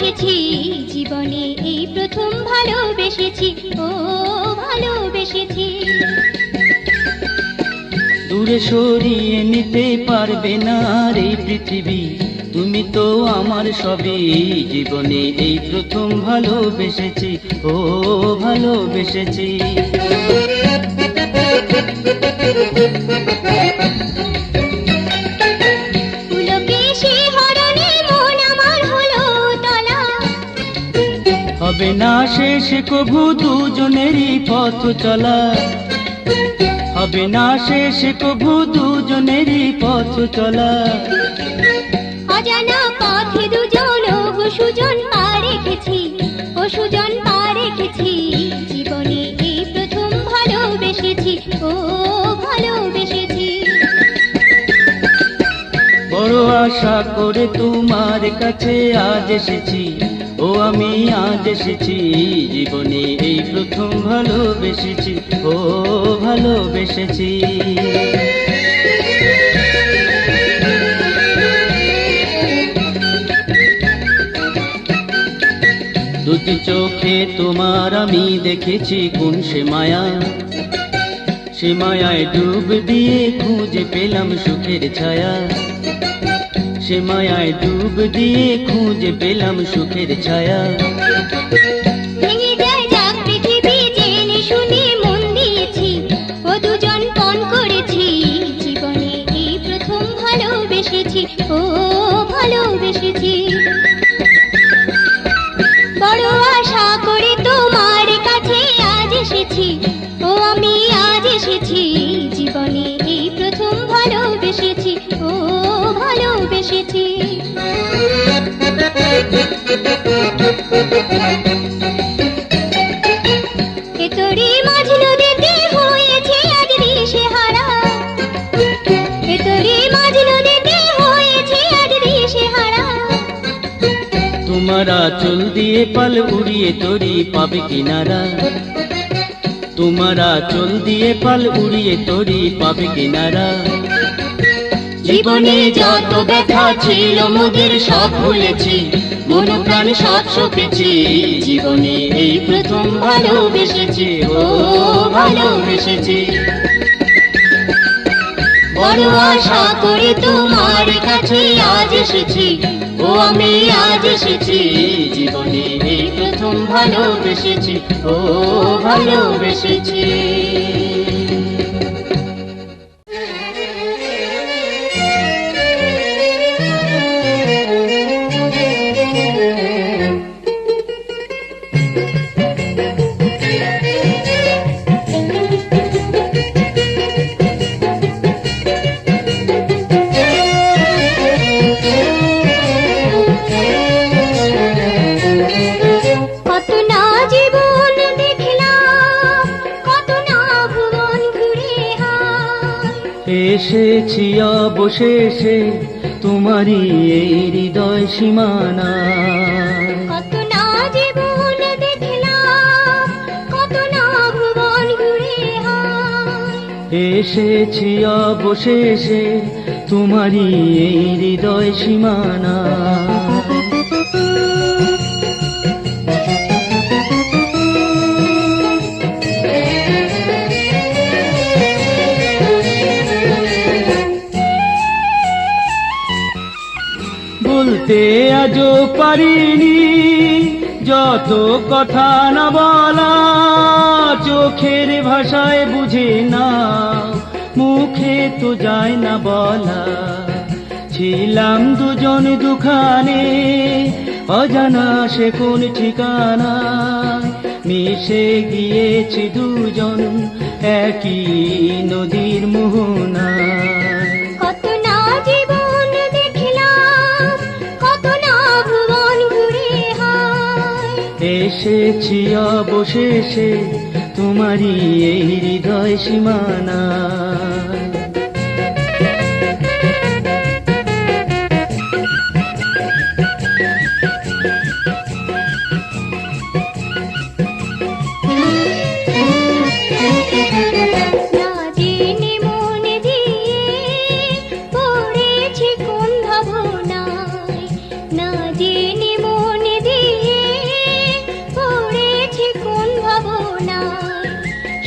ভালোবেসেছি, জীবনে এই প্রথম ভালোবেসেছি, ও ভালোবেসেছি। দূরে সরিয়ে নিতে পারবে না আর এই পৃথিবী, তুমি তো আমার সবই, জীবনে এই প্রথম ভালোবেসেছি, ও ভালোবেসেছি। পুলকেশী হরণে মন আমার হলো তলা, হবে না শেষ কভু দুজনেরই পথ চলা, হবে না শেষ কভু দুজনেরই পথ চলা। অজানা পথে দুজন ও সুজন পা রেখেছি, ও সুজন পা রেখেছি, জীবনে এই প্রথম ভালোবেসেছি, ও ভালোবেসেছি। বড় আশা করে তোমার কাছে আজ এসেছি, ও আমি আজ এসেছি, জীবনে এই প্রথম ভালোবেসেছি, ও ভালোবেসেছি। দুটি চোখে তোমার আমি দেখেছি কোন সে মায়া, সে মায়ায় ডুব দিয়ে খুঁজে পেলাম সুখের ছায়া, সে মায়ায় ডুব দিয়ে খুঁজে পেলাম সুখের ছায়া। ভেঙে যায় যাক পৃথিবী জেনে শুনে মন দিয়েছি, ও দুজন পণ করেছি, জীবনে এই প্রথম ভালোবেসেছি, ও ভালোবেসেছি। বড় আশা করে তোমার কাছে আজ এসেছি, ও আমি আজ এসেছি, জীবনে এই প্রথম ভালোবেসেছি, ও ভালোবেসেছি। এ তোরই মাঝ নদীতে হয়েছে আজ দিশেহারা, এ তোরই মাঝ নদীতে হয়েছে আজ দিশেহারা। তোমার আঁচল দিয়ে পাল উড়িয়ে তরি পাবে কিনারা, তোমার আঁচল দিয়ে পাল উড়িয়ে তরি পাবে কিনারা। জীবনে যত ব্যথা ছিল মোদের সব ভুলেছি, মন প্রাণ সব সপেছি, জীবনে এই প্রথম ভালোবেসেছি, ও ভালোবেসেছি। বড় আশা করে তোমার কাছে আজ এসেছি, ও আমি আজ এসেছি, জীবনে এই প্রথম ভালোবেসেছি, ও ভালোবেসেছি। কত না জীবন দেখলাম, কত না ভুবন ঘুরে হায়, এসেছি অবশেষে তোমারই এই হৃদয় সীমানা, কত না জীবন দেখলাম, কত না ভুবন ঘুরে হায়। এসেছি অবশেষে তোমারই এই হৃদয় সীমানা। বলতে আজও পারিনি যত কথা না বলা, চোখের ভাষায় বুঝে না, মুখে তো যায় না বলা। ছিলাম দুজন দুখানে, অজানা সে কোন ঠিকানা, মিশে গিয়েছি দুজন একই নদীর মোহনায়। কত না জীবন দেখলাম, কত না ভুবন ঘুরে হায়। এসেছি অবশেষে তোমারই এই হৃদয় সীমানা। না জেনে মন দিয়ে পড়েছি কোন ভাবনায়, না জেনে মন দিয়ে ভাবনায়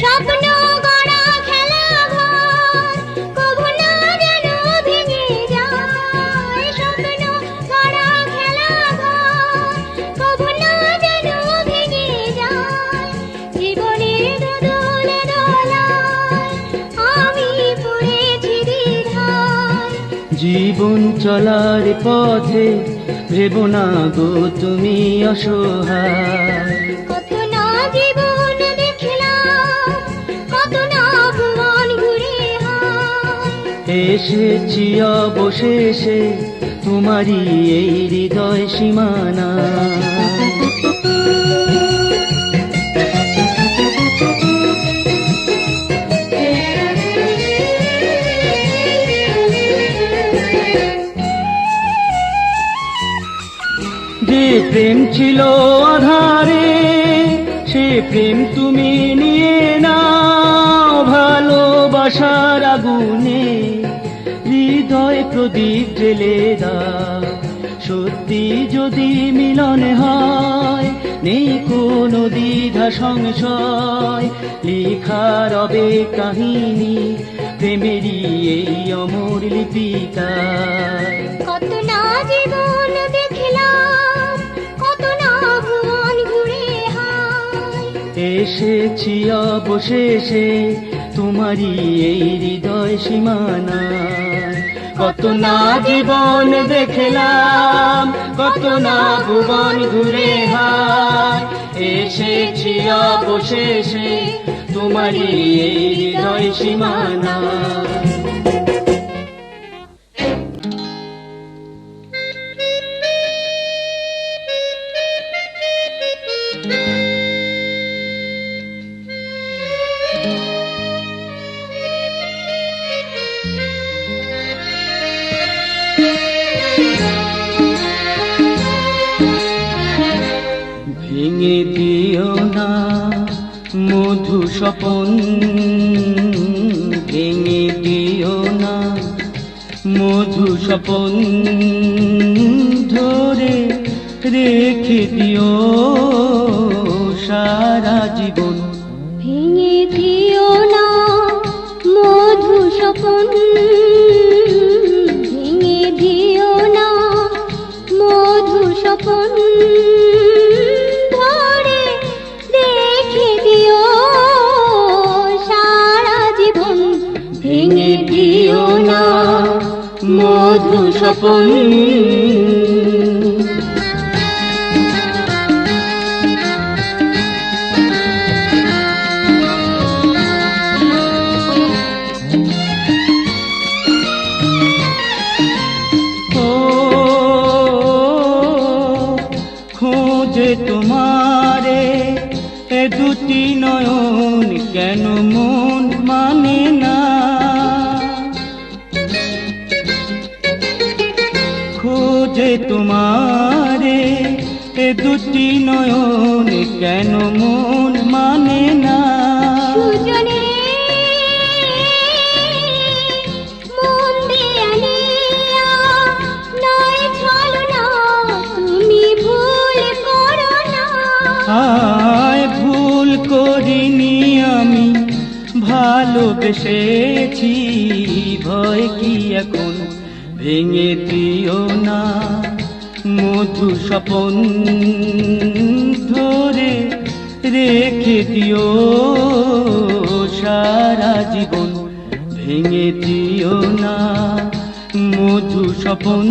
স্বপ্ন গড়া খেলা ঘর কভু না যেন ভেঙে যায়। স্বপ্ন গড়া খেলা ঘর কভু না যেন ভেঙে যায়। জীবনের দোদুলে দোলায় আমি পড়েছি দ্বিধায়। জীবন চলার পথে ভেবো না গো তুমি অসহায়। কত না জীবন দেখলাম, কত না ভুবন ঘুরে হায়। এসেছি অবশেষে তোমারই এই হৃদয় সীমানা। যে প্রেম ছিল আধারে সে প্রেম তুমি নিয়ে নাও। ভালোবাসার আগুনে হৃদয় প্রদীপ জ্বেলে দাও। সত্যি যদি মিলন হয় নেই কোনো দ্বিধা সংশয়। লেখা রবে কাহিনী প্রেমেরই এই অমর লিপিকায়। কত না জীবন দেখলাম, কত না ভুবন ঘুরে হায়। এসেছি অবশেষে তোমারই এই হৃদয় সীমানা। কত না জীবন দেখলাম, কত না ভুবন ঘুরে হায়। এসেছি অবশেষে তোমারই এই হৃদয় সীমানা। ভেঙে দিও না মধু স্বপন, ভেঙে দিও না মধু স্বপন। ধরে রেখে দিও সারা জীবন। ভেঙে দিও না মধু স্বপন, ভেঙে দিও না মধু স্বপন। ধরে রেখে দিও সারা জীবন। ভেঙে দিও না মধু স্বপন। খোঁজে তোমারে এ দুটি নয়ন, কেন মন মানে না। খোঁজে তোমারে এ দুটি নয়ন, কেন মন মানে না। সুজনে মন দিয়া নিয়া নয় ছলনা, তুমি ভুল করো না। হায় ভুল করিনি আমি, ভালোবেসেছি। ভয় কি এখন, ভেঙে দিও না মধু স্বপন। ধরে রেখে দিও সারা জীবন। ভেঙে দিও না মধু স্বপন।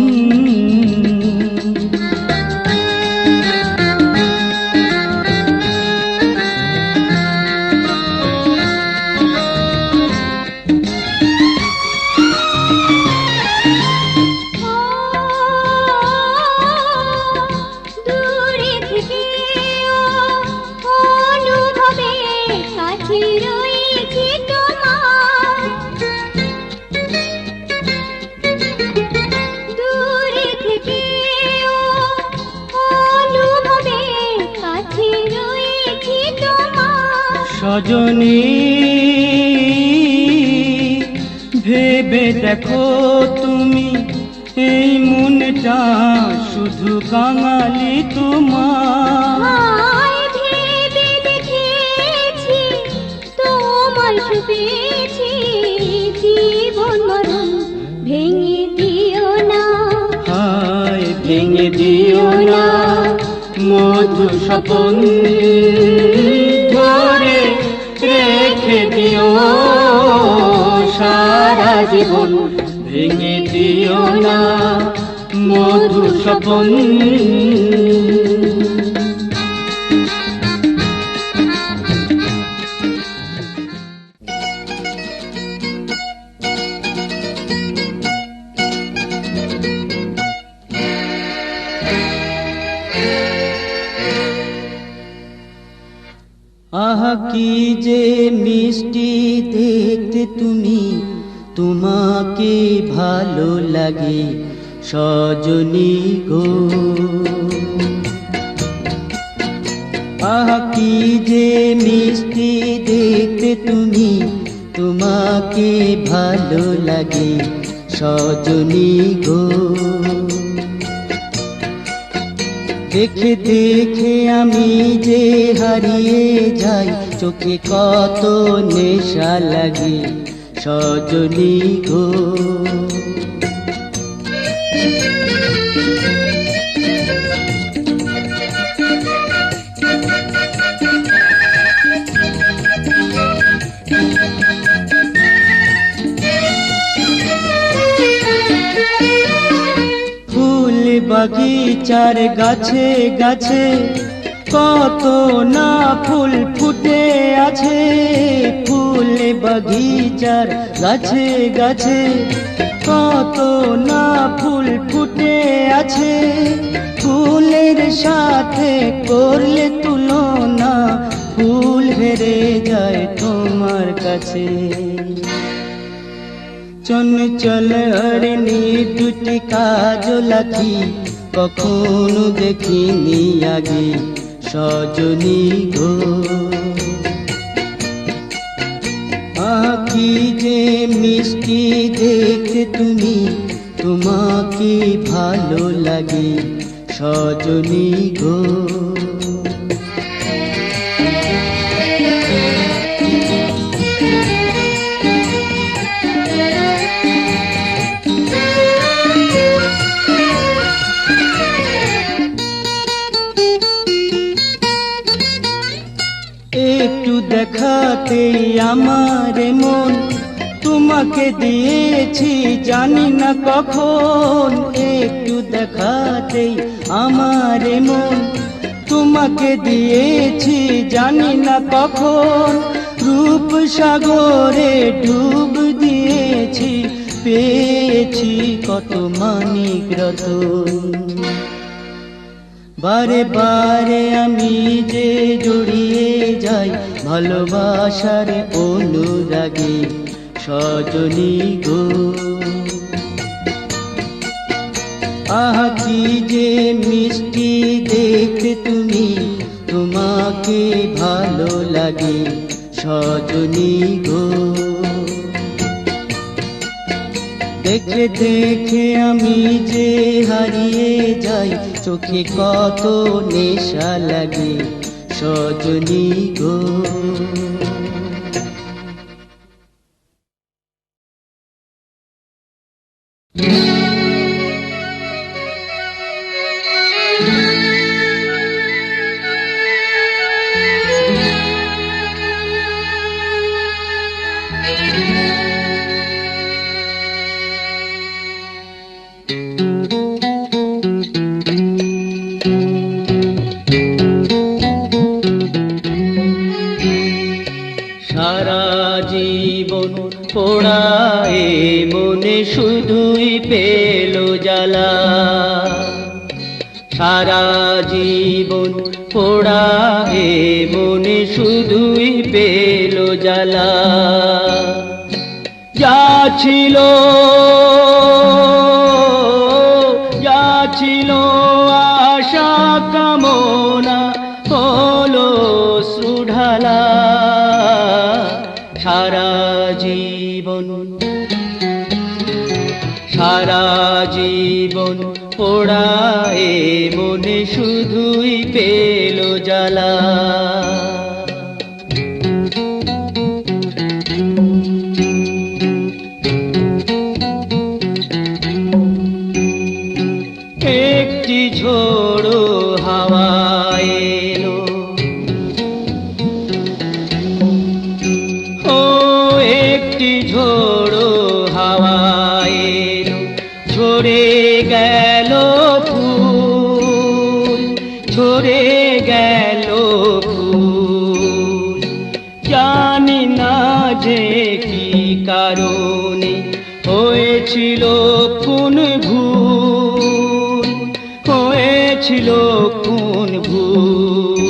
দূরে থেকেও অনুভবে কাছে রয়েছি তোমার। দূরে থেকেও অনুভবে কাছে রয়েছি তোমার। সজনী ভেবে দেখো তুমি, এই মনটা শুধু কাঙালি তোমার। হায় ভেবে দেখেছি পেয়েছি জীবন মরণ ভেঙে দিও না, হায় ভেঙে দিও না মধু স্বপন, ধরে রেখে দিও সারা জীবন, ভেঙে দিও না মধু স্বপন। আহা কি যে মিষ্টি দেখতে তুমি, তোমাকে ভালো লাগে সজনী গো। আহা কি যে মিষ্টি দেখতে তুমি, তোমাকে ভালো লাগে সজনী গো। দেখে দেখে আমি যে হারিয়ে যাই, চোখে কত নেশা লাগে সজনী গো। বাগিচার গাছে গাছে কত না ফুল ফুটে আছে, ফুল বাগিচার গাছে গাছে কত না ফুল ফুটে আছে। ফুলের সাথে করলে তুলনা, ফুল হেরে যায় তোমার কাছে। চঞ্চল হরিণী দুটি কাজল আঁখি, কখনো দেখিনি আগে সজনী গো। আঁখি যে মিষ্টি দেখতে তুমি, তোমাকে ভালো লাগে সজনী গো। একটু দেখাতে আমার মন তোমাকে দিয়েছি জানি না কখন, একটু দেখাতে আমার মন তোমাকে দিয়েছি জানি না কখন। রূপ সাগরে ডুব দিয়েছি, পেয়েছি কত মানিক রতন। বারে বারে আমি যে জড়িয়ে যাই ভালোবাসার অনুরাগে সজনী গো। আহা কি যে মিষ্টি দেখতে তুমি, তোমাকে ভালো লাগে সজনী গো। দেখে দেখে আমি যে হারিয়ে যাই, চোখে কত নেশা লাগে সজনী গো। সারা জীবন পোড়ায় মনে শুধুই পেল জ্বালা, সারা জীবন পোড়ায় মনে শুধুই পেল জ্বালা। যা ছিল আশা কামনা হলো শ্রুঢালা। সারা জীবন পোড়ায় মনে শুধুই পেল জ্বালা। একটি ঝোড়ো হাওয়া এলো, ঝরে গেল ফুল, ঝরে গেল ফুল। জানি না যে কি কারণে হয়েছিল কোন ভুল, হয়েছিল কোন ভুল।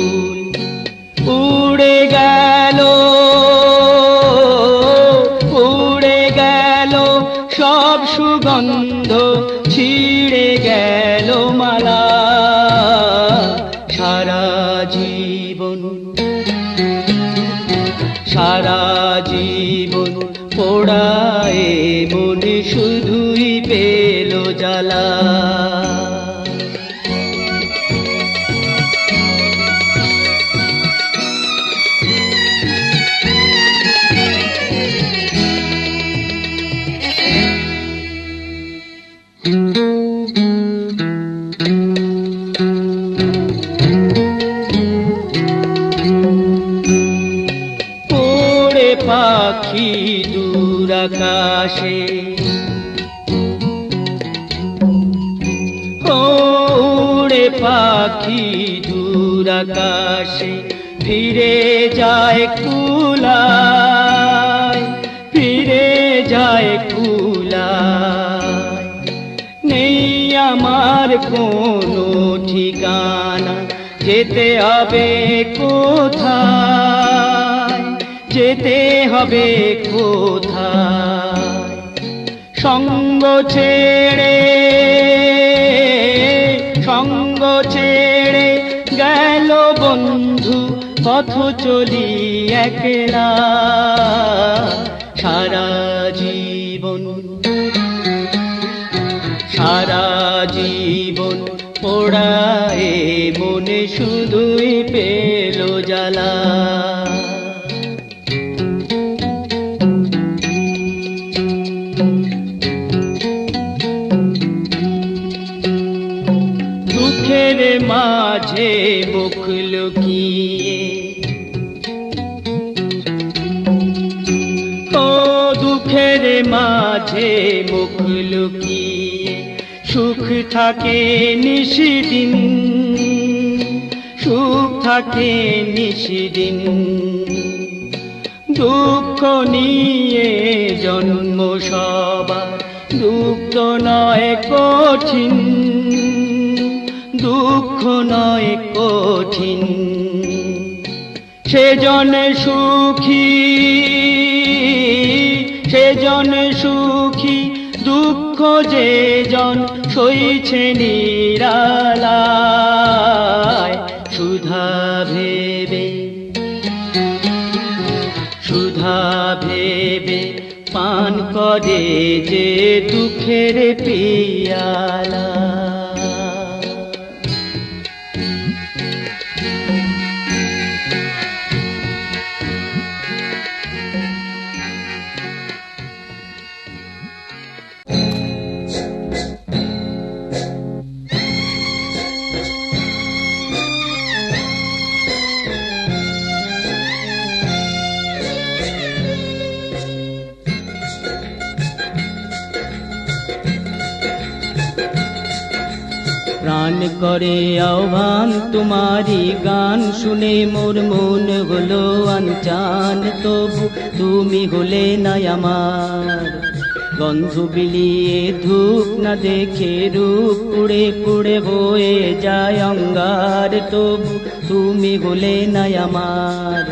উড়ে গেল, উড়ে গেল সব সুগন্ধ, ছিঁড়ে গেল মালা। সারা জীবন, সারা জীবন পোড়ায় মনে শুধুই পেল জ্বালা। ওড়ে পাখি দূর আকাশে, ওড়ে পাখি দূর আকাশে, ফিরে যায় কুলায়, ফিরে যায় কুলায়। নেই আমার কোনো ঠিকানা, যেতে হবে কোথায়, যেতে হবে কোথায়। সঙ্গ ছেড়ে, সঙ্গ ছেড়ে গেল বন্ধু, পথ চলি একলা। সারা জীবন, সারা জীবন পোড়ায় মনে শুধুই পেল জ্বালা। দুঃখের মাঝে মুখ লুকিয়ে, ও দুঃখের মাঝে মুখ লুকিয়ে, সুখ থাকে নিশিদিন, সুখ থাকে নিশিদিন। দুঃখ নিয়ে জন্ম সবার, দুঃখ নয় কঠিন, দুঃখ নয় কঠিন। সেজন সুখী, সেজন সুখী, দুঃখ যে জন সইছে নিরালায়। সুধা ভেবে, সুধা ভেবে পান করে যে দুঃখের পিয়ালা। প্রাণ করে আহ্বান তোমারি গান শুনে মোর মন হলো আনচান, তবু তুমি হলে না আমার। গন্ধ বিলিয়ে ধূপ না দেখে রূপ পুড়ে পুড়ে বয়ে যায় অঙ্গার, তবু তুমি হলে না আমার।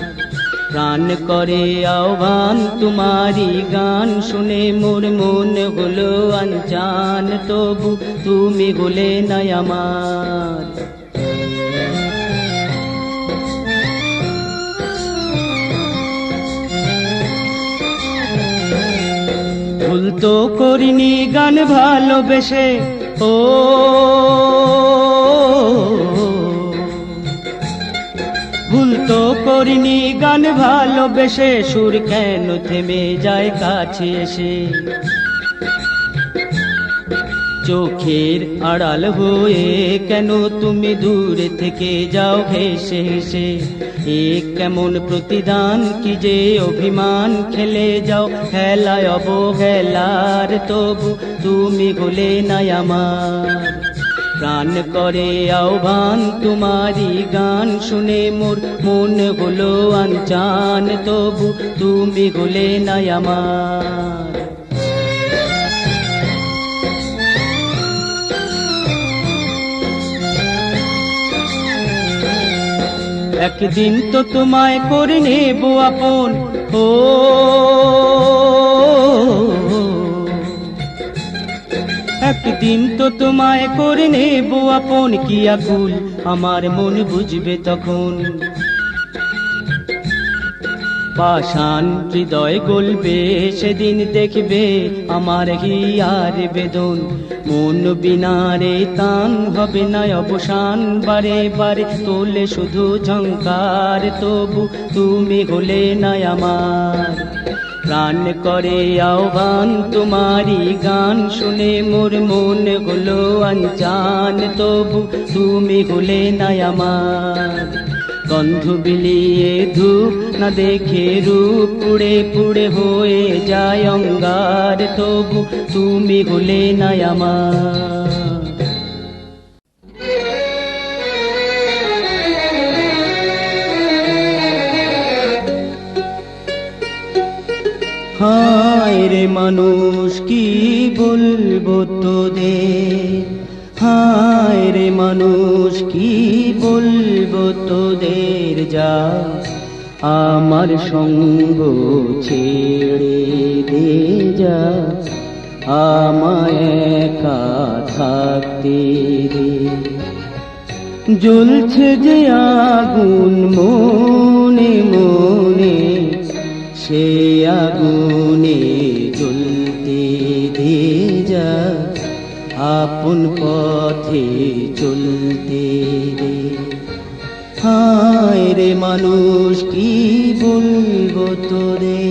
প্রাণ করে আহ্বান তোমারি গান শুনে মোর মন হলো আনচান, তবু তুমি হলে না আমার। ভুল তো করিনি গান ভালোবেসে, ও ভুল তো করিনি গান ভালোবেসে, সুর কেন থেমে যায় কাছে এসে। চোখের আড়াল হয়ে কেন তুমি দূরে থেকে যাও হেসে হেসে? এ কেমন প্রতিদান, কি যে অভিমান খেলে যাও খেলায় অবহেলার, তবু তুমি হলে না আমার। প্রাণ করে আহ্বান তোমারি গান শুনে মোর মন হলো আনচান, তবু তুমি হলে না আমার। একদিন তো তোমায় করে নেব আপন, ও একদিন তো তোমায় করে নেব আপন, কি আকুল আমার মন বুঝবে তখন। পাষাণ হৃদয় গলবে সেদিন, দেখবে আমার হিয়ার বেদন। মন বিনারে তান হবে না অবসান, বারে বারে তোলে শুধু ঝংকার, তবু তুমি হলে না আমার। প্রাণ করে আহ্বান তোমারি গান শুনে মোর মন হলো আনচান, তবু তুমি হলে না আমার। গন্ধ বিলিয়ে ধূপ না দেখে রূপ পুড়ে পুড়ে হয়ে যায় অঙ্গার, তবু তুমি হলে না আমার। হায় রে মানুষ কি বলবো তোদের, হায় রে মানুষ কি বলবো তোদের, যা আমার সঙ্গ ছেড়ে দে যা, আমায় একা থাকতে দে। জ্বলছে যে আগুন মনে মনে, সে আগুনে জ্বলতে দে যা, আপন পথে চলতে দে। হায় রে মানুষ কি বলবো তোরে।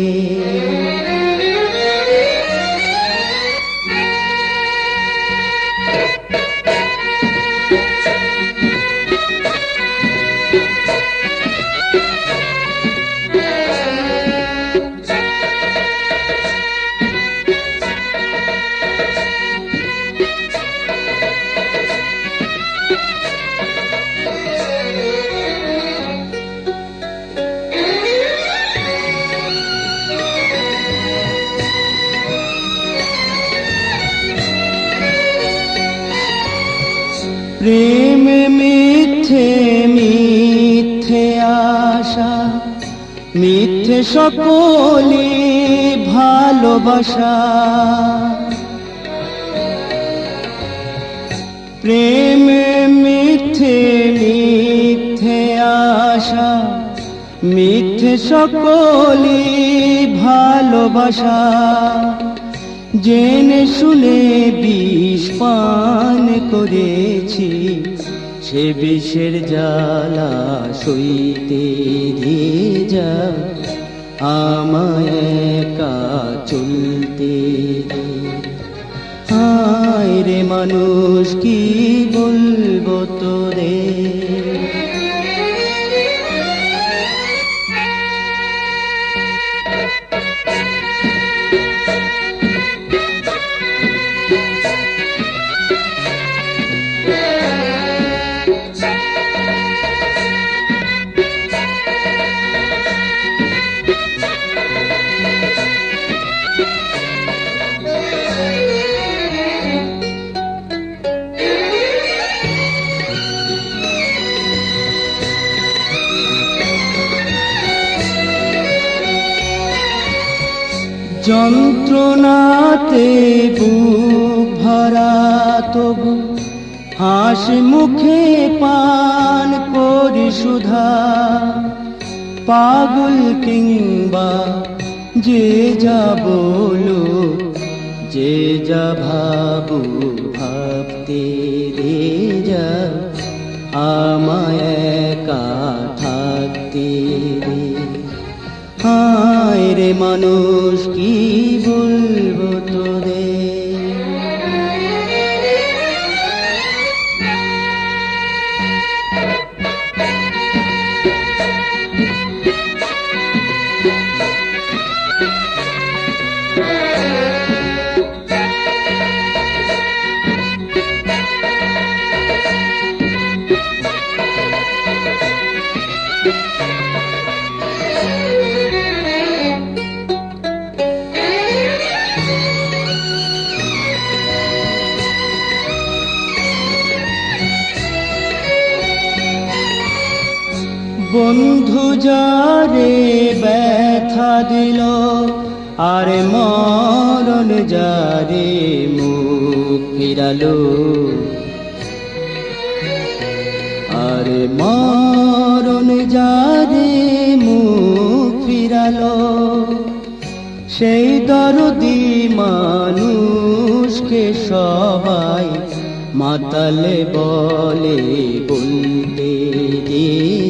প্রেম মিথ্যে মিথ্যে আশা, মিথ্যে সকলে ভালোবাসা। প্রেম মিথ্যে মিথ্যে আশা, মিথ্যে সকলে ভালোবাসা। জেনে শুনে বিষ পান করেছি, সে বিষের জ্বালা সইতে দে যা, আমায় একা চলতে দে। হায় রে মানুষ কি বলবো তোরে। যন্ত্রণাতে বুক ভরা তবু হাসি মুখে পান করি সুধা। পাগল কিংবা যে যা বলো, যে যা ভাবো ভাবতে দে যা, আমায় একা থাকতে দে। হায় রে মানুষ কি বলবো তোদের। দিল, আর মরণ যারে মুখ ফিরালো, আর মরণ যারে মুখ ফিরালো, সেই দরদি মানুষকে সবাই মাতালে বলে, বলতে যে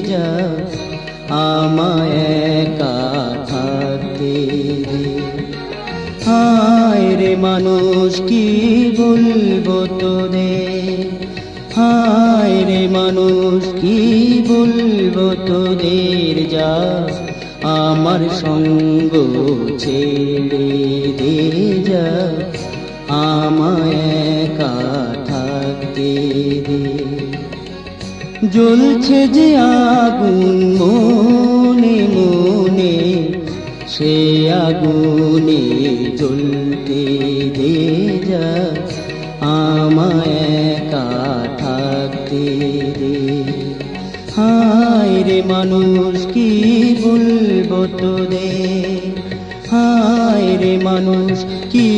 যা আমায় একা থাকতে দে। হায় রে মানুষ কি বলবো তোদের, হায় রে মানুষ কি বলবো তোদের, যা আমার সঙ্গ ছেড়ে দে, যা আমায় একা থাকতে দে। জ্বলছে যে আগুন মনে মনে, সে আগুনে জ্বলতে দে, যা আমায় একা থাকতে দে। হায় রে মানুষ কি বলবো তোদের, হায় রে মানুষ কি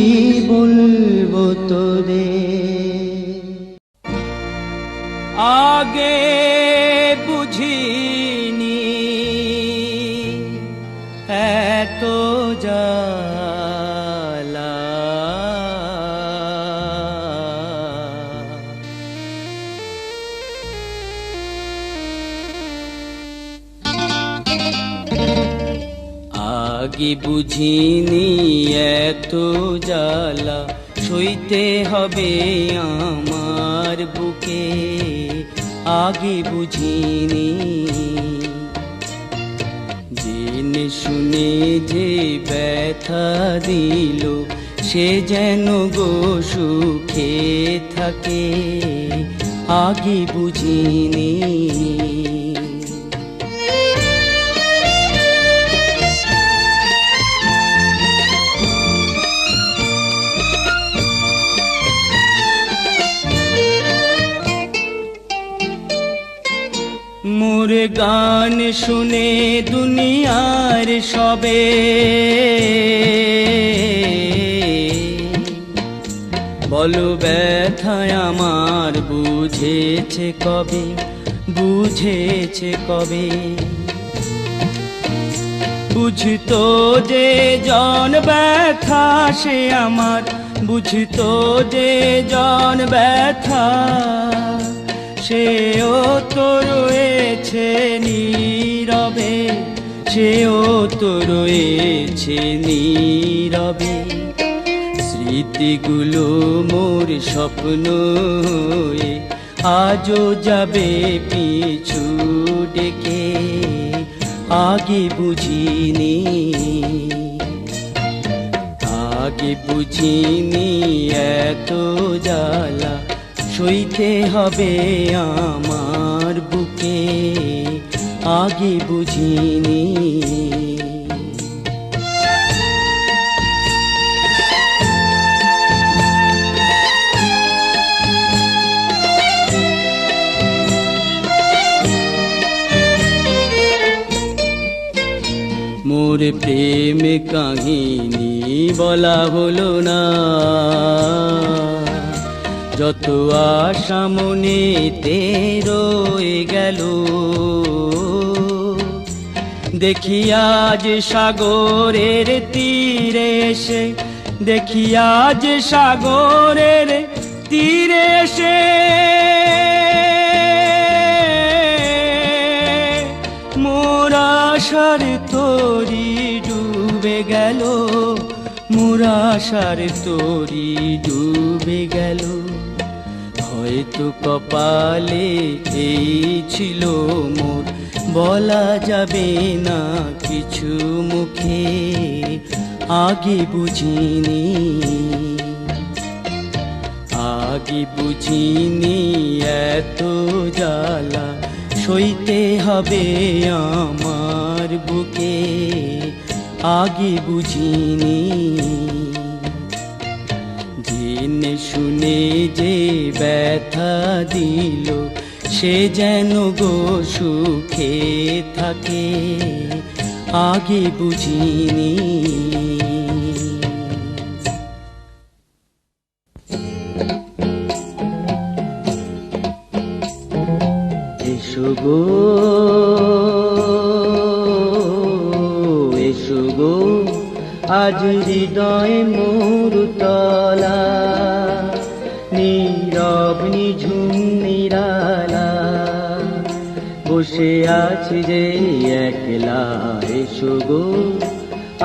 বলবো তোদের। আগে বুঝিনি এত জ্বালা, আগে বুঝিনি এত জ্বালা, সইতে হবে আমার বুকে, আগে বুঝিনি। জেনে শুনে যে ব্যথা দিল, সে যেন গো সুখে থাকে, আগে বুঝিনি। মোর গান শুনে দুনিয়ার সবে, বলো ব্যথায় আমার বুঝেছে কবে, বুঝেছে কবে। বুঝতো যে জন ব্যথা সে আমার, বুঝতো যে জন ব্যথা, সেও তো রয়েছে নীরবে, সেও তো রয়েছে নীরবে। স্মৃতিগুলো মোর স্বপ্ন হয়ে আজও যাবে পিছু ডেকে, আগে বুঝিনি, আগে বুঝিনি এত জ্বালা, সইতে হবে আমার বুকে, আগে বুঝিনি। মোর প্রেম কাহিনী বলা হলো না, যত আশা মনেতে রয়ে গেল, দেখি আজ সাগরের তীরে এসে, দেখি আজ সাগরের তীরে এসে, মোর আশার তরি ডুবে গেল, মোর আশার তরি ডুবে গেল। হয়তো কপালে এই ছিল মোর, বলা যাবে না কিছু মুখে, আগে বুঝিনি, আগে বুঝিনি এত জ্বালা, সইতে হবে আমার বুকে, আগে বুঝিনি। জেনে শুনে যে ব্যথা দিল, সে যেন গো সুখে থাকে, আগে বুঝিনি। এসো গো এসো গো আজ হৃদয় মোর তলা, নীরব নিঝুম নিরালা বসে আছি যে একলা। এসো গো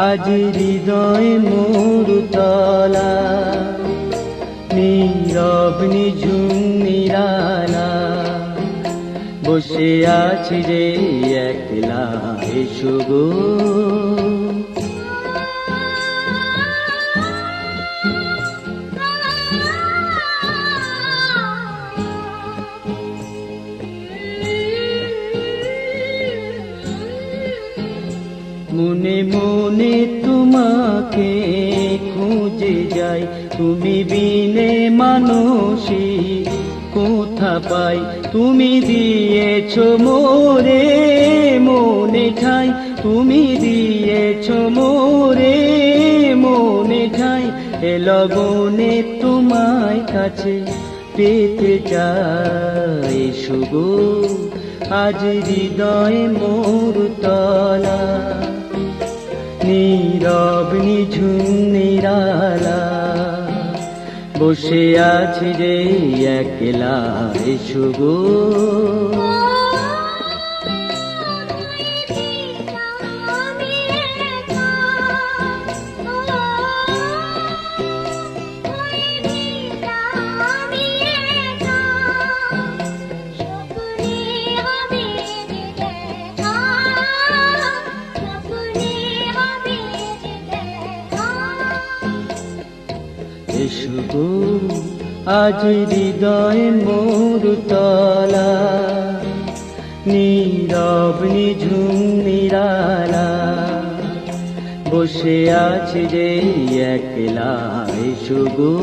আজ হৃদয় মোর তলা, নীরব নিঝুম নিরালা বসে আছি যে একলা। এসো গো মনে মনে তোমাকে খুঁজে যাই, তুমি বিনে মানসী কোথা পাই। তুমি দিয়েছো মোরে মনে ঠাই, তুমি দিয়েছো মোরে মনে ঠাই। এ লগনে তোমায় কাছে পেতে চাই। এসো গো আজ হৃদয় মোর তলা, নীরব নিঝুম নিরালা বসে আছি যে একলা। এসো গো এসো গো আজ হৃদয় মোর তলা, নীরব নিঝুম নিরালা বসে আছি যে একলা। এসো গো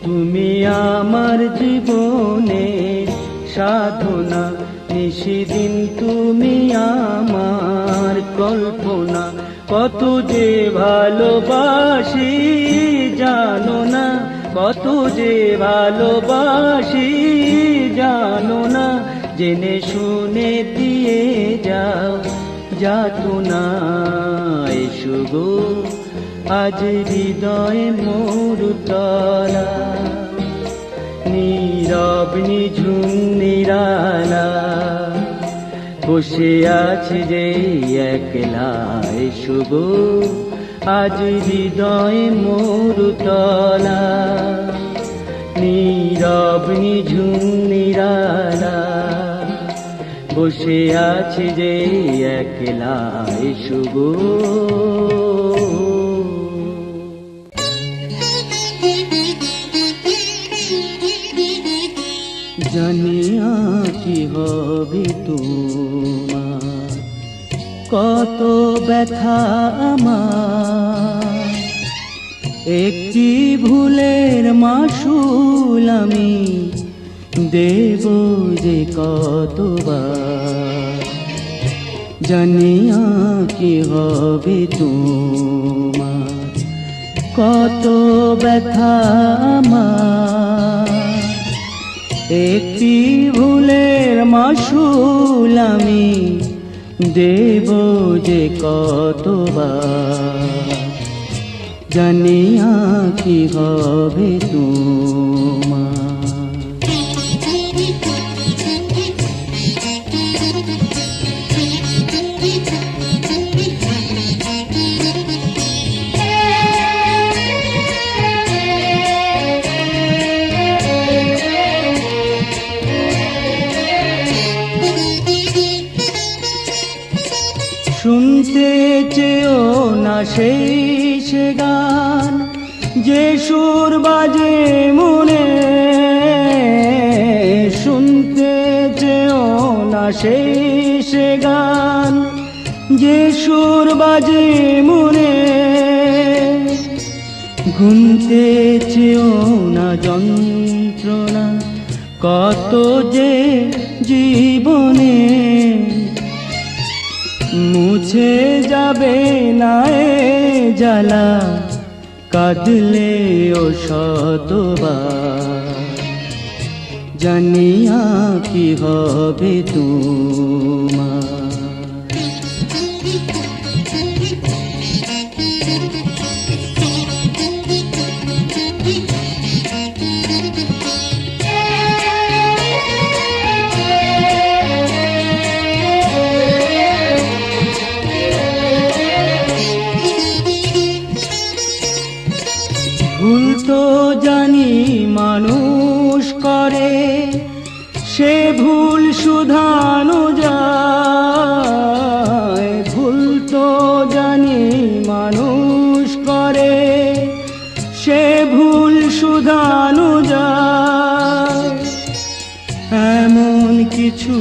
তুমি আমার জীবনে সাধনা, নিশিদিন তুমি আমার কল্পনা। কত যে ভালোবাসি জানো না, কত যে ভালোবাসি জানো না। জেনে শুনে দিয়ে যাও যাতনা। এসো গো আজ হৃদয় মোর তলা, নীরব নিঝুম নিরালা বসে আছি যে একলা। এসো গো আজ হৃদয় মোর তলা, নীরব নিঝুম নিরালা বসে আছি যে একলা। এসো গো জানিয়া কি হবে তোমার, কত ব্যথা আমার। একটি ভুলের মাসুল আমি দেব যে কতবার। জানিয়া কি হবে তোমার, কত ব্যথা আমার। একটি ভুলের মাসুল আমি দেব যে কতবার। জানিয়া কি হবে তোমার। শুনতে চেয়েও না সেই সে গান, যে সুর বাজে মনে। শুনতে চেয়েও না সেই সে গান, যে সুর বাজে মনে গুনতে চেয়েও না যন্ত্রণা কত যে জীবনে মুছে যাবে না এ জ্বালা কাঁদলে ও শতবার জানিয়া কি হবে তোমার। ভুল তো জানি মানুষ করে সে ভুল শুধানো যায়, ভুল তো জানি মানুষ করে সে ভুল শুধানো যায়। এমন কিছু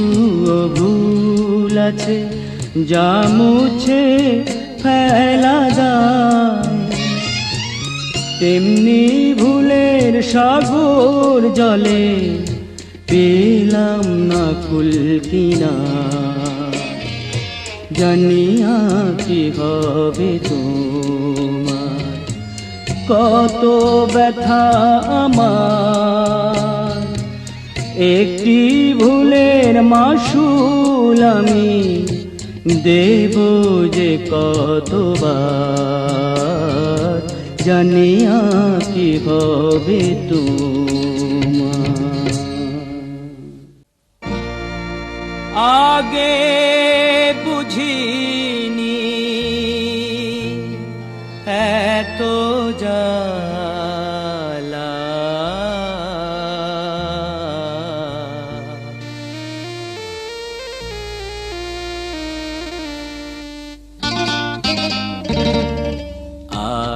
ভুল আছে যা মুছে ফেলা যায়, তেমনি ভুলের সাগর জলে পেলাম না কুল কিনারা জানিয়া কি হবে তোমার। কত ব্যথা আমার একটি ভুলের মাসুল আমি দেব যে কতবার জানিয়া কি হবে তোমার। আগে বুঝিনি এত জ্বালা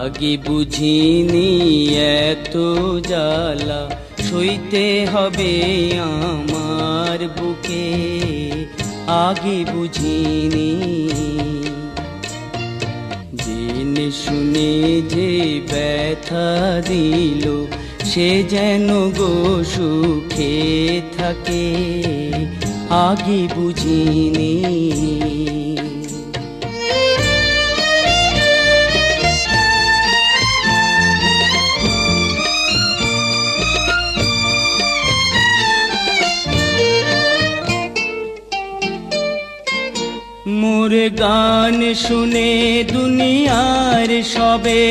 আগে বুঝিনি এত জ্বালা সইতে হবে আমার বুকে, আগে বুঝিনি জেনে শুনে যে ব্যথা দিল সে যেন গো সুখে থাকে, আগে বুঝিনি। মোর গান শুনে দুনিয়ার সবে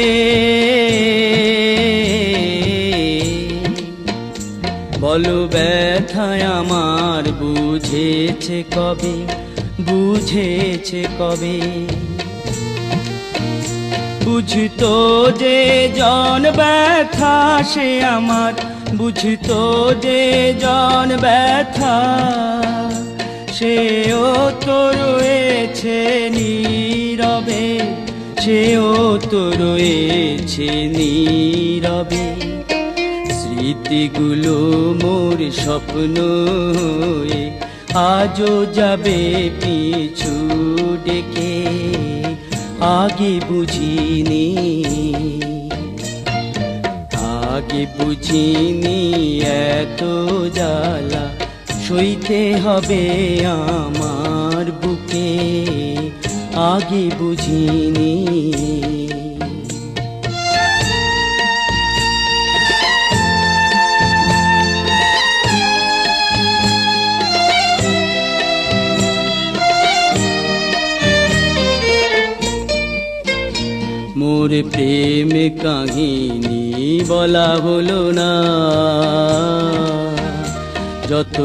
বলো ব্যথায় আমার বুঝেছে কবে, বুঝেছে কবে। বুঝতো যে জন ব্যথা সে আমার, বুঝতো যে জন ব্যথা সেও তো রয়েছে নীরবে, সেও তো রয়েছে নীরবে। স্মৃতিগুলো মোর স্বপ্ন হয়ে আজও যাবে পিছু ডেকে, আগে বুঝিনি, আগে বুঝিনি এত জ্বালা সইতে হবে আমার বুকে, আগে বুঝিনি। মোর প্রেম কাহিনী বলা হলো না, যত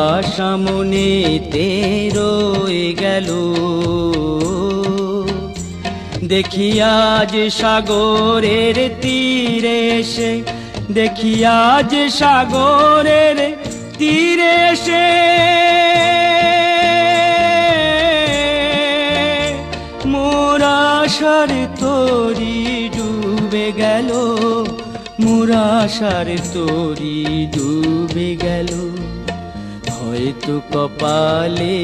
আশা মনেতে রয়ে গেল। দেখি আজ সাগরের তীরে এসে, দেখি আজ সাগরের তীরে এসে মোর আশার তরি ডুবে গেল, মোর আশার তরি ডুবে গেল। হয়তো কপালে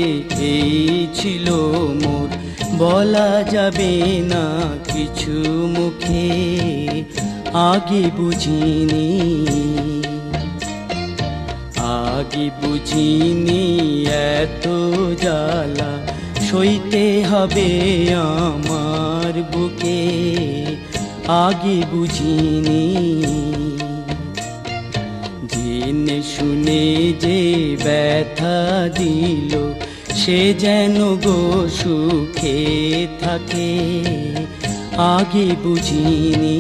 এই ছিল মোর বলা যাবে না কিছু মুখে, আগে বুঝিনি, আগে বুঝিনি এত জ্বালা সইতে হবে আমার বুকে, আগে বুঝিনি। জেনে শুনে যে ব্যথা দিল সে যেন গো সুখে থাকে, আগে বুঝিনি।